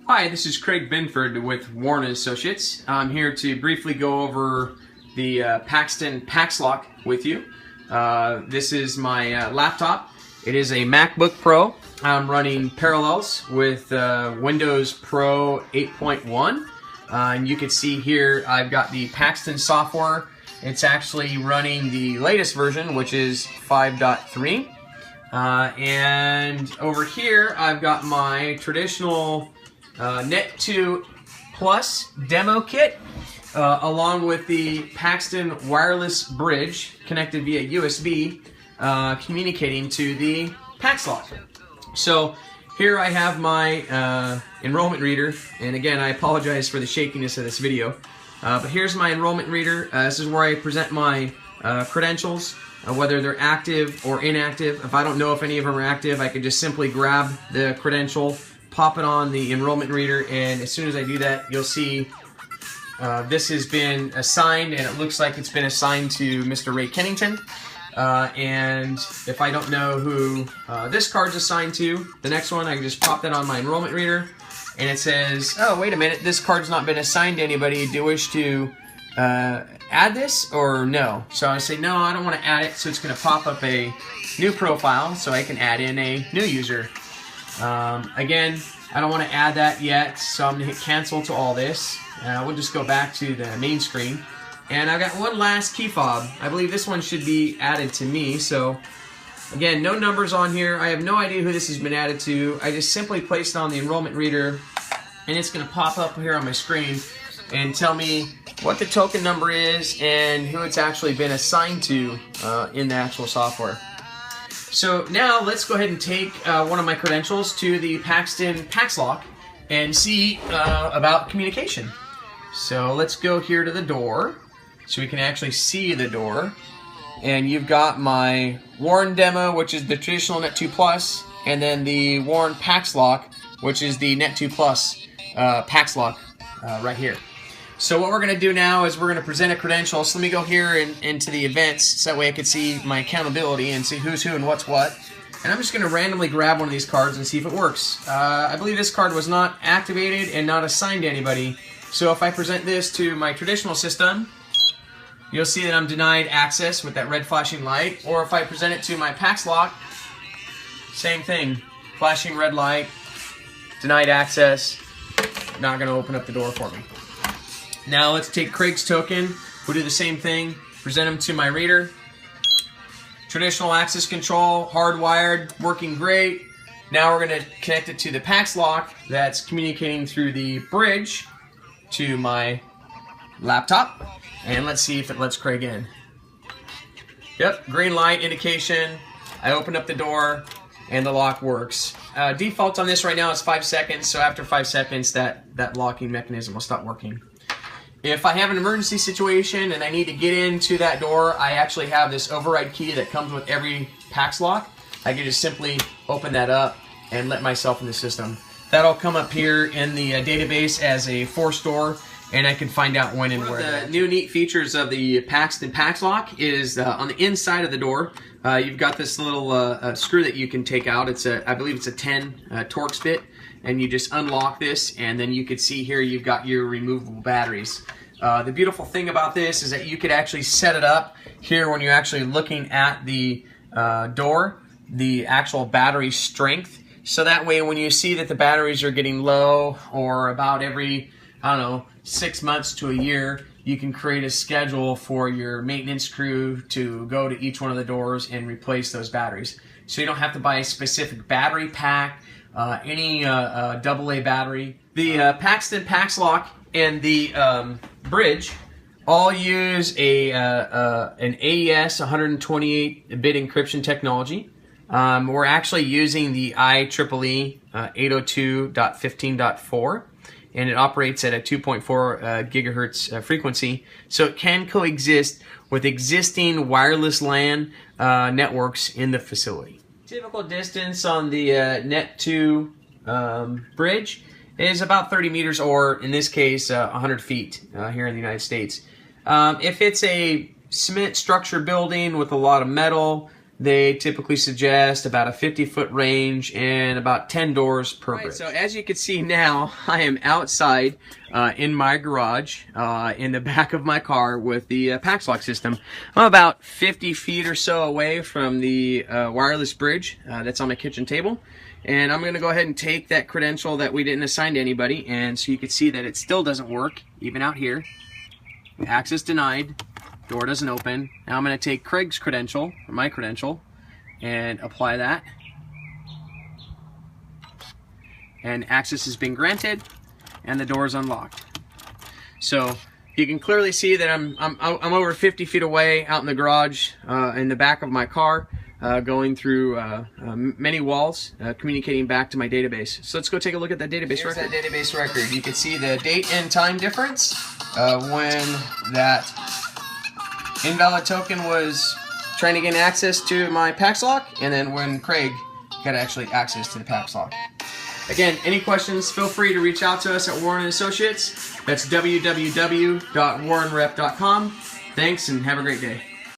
Hi, this is Craig Binford with Warren Associates. I'm here to briefly go over the Paxton PaxLock with you. This is my laptop. It is a MacBook Pro. I'm running Parallels with Windows Pro 8.1. And you can see here I've got the Paxton software. It's actually running the latest version, which is 5.3. And over here I've got my traditional Net 2 Plus demo kit, along with the Paxton wireless bridge connected via USB, communicating to the PaxLock. So here I have my enrollment reader, and again I apologize for the shakiness of this video, but here's my enrollment reader. This is where I present my credentials, whether they're active or inactive. If I don't know if any of them are active, I can just simply grab the credential, pop it on the enrollment reader, and as soon as I do that, you'll see this has been assigned, and it looks like it's been assigned to Mr. Ray Kennington. And if I don't know who this card's assigned to, the next one, I can just pop that on my enrollment reader, and it says, oh, wait a minute, this card's not been assigned to anybody. Do you wish to add this or no? So I say, no, I don't want to add it, so it's going to pop up a new profile, so I can add in a new user. Again, I don't want to add that yet, so I'm going to hit cancel to all this. We'll just go back to the main screen. And I've got one last key fob. I believe this one should be added to me. So again, no numbers on here. I have no idea who this has been added to. I just simply placed it on the enrollment reader, and it's going to pop up here on my screen and tell me what the token number is and who it's actually been assigned to in the actual software. So now let's go ahead and take one of my credentials to the Paxton PaxLock and see about communication. So let's go here to the door so we can actually see the door. And you've got my Warren demo, which is the traditional Net 2 Plus, and then the Warren PaxLock, which is the Net 2 Plus PaxLock right here. So what we're going to do now is we're going to present a credential. So let me go here into the events, so that way I can see my accountability and see who's who and what's what. And I'm just going to randomly grab one of these cards and see if it works. I believe this card was not activated and not assigned to anybody. So if I present this to my traditional system, you'll see that I'm denied access with that red flashing light. Or if I present it to my PaxLock, same thing. Flashing red light, denied access, not going to open up the door for me. Now let's take Craig's token. We'll do the same thing. Present them to my reader. Traditional access control, hardwired, working great. Now we're going to connect it to the PaxLock that's communicating through the bridge to my laptop. And let's see if it lets Craig in. Yep, green light indication. I open up the door and the lock works. Default on this right now is 5 seconds, so after 5 seconds that locking mechanism will stop working. If I have an emergency situation and I need to get into that door, I actually have this override key that comes with every PaxLock. I can just simply open that up and let myself in the system. That'll come up here in the database as a force door, and I can find out when and where. One of the new neat features of the Paxton PaxLock is on the inside of the door, you've got this little screw that you can take out. It's I believe it's a 10 Torx bit. And you just unlock this, and then you can see here you've got your removable batteries. The beautiful thing about this is that you could actually set it up here when you're actually looking at the door, the actual battery strength. So that way when you see that the batteries are getting low, or about every, I don't know, 6 months to a year, you can create a schedule for your maintenance crew to go to each one of the doors and replace those batteries. So you don't have to buy a specific battery pack, any AA battery. The Paxton PaxLock and the bridge all use an AES 128-bit encryption technology. We're actually using the IEEE 802.15.4, and it operates at a 2.4 gigahertz frequency, so it can coexist with existing wireless LAN networks in the facility. Typical distance on the Net 2 bridge is about 30 meters, or in this case 100 feet here in the United States. If it's a cement structure building with a lot of metal, they typically suggest about a 50-foot range and about 10 doors per bridge. So as you can see now, I am outside in my garage in the back of my car with the PaxLock system. I'm about 50 feet or so away from the wireless bridge that's on my kitchen table. And I'm going to go ahead and take that credential that we didn't assign to anybody, and so you can see that it still doesn't work, even out here. Access denied, door doesn't open. Now I'm going to take Craig's credential, or my credential, and apply that. And access has been granted, and the door is unlocked. So you can clearly see that I'm over 50 feet away out in the garage in the back of my car. Going through many walls, communicating back to my database. So let's go take a look at that database record. Here's that database record. You can see the date and time difference when that invalid token was trying to gain access to my PaxLock, and then when Craig got actually access to the PaxLock. Again, any questions, feel free to reach out to us at Warren & Associates. That's www.warrenrep.com. Thanks, and have a great day.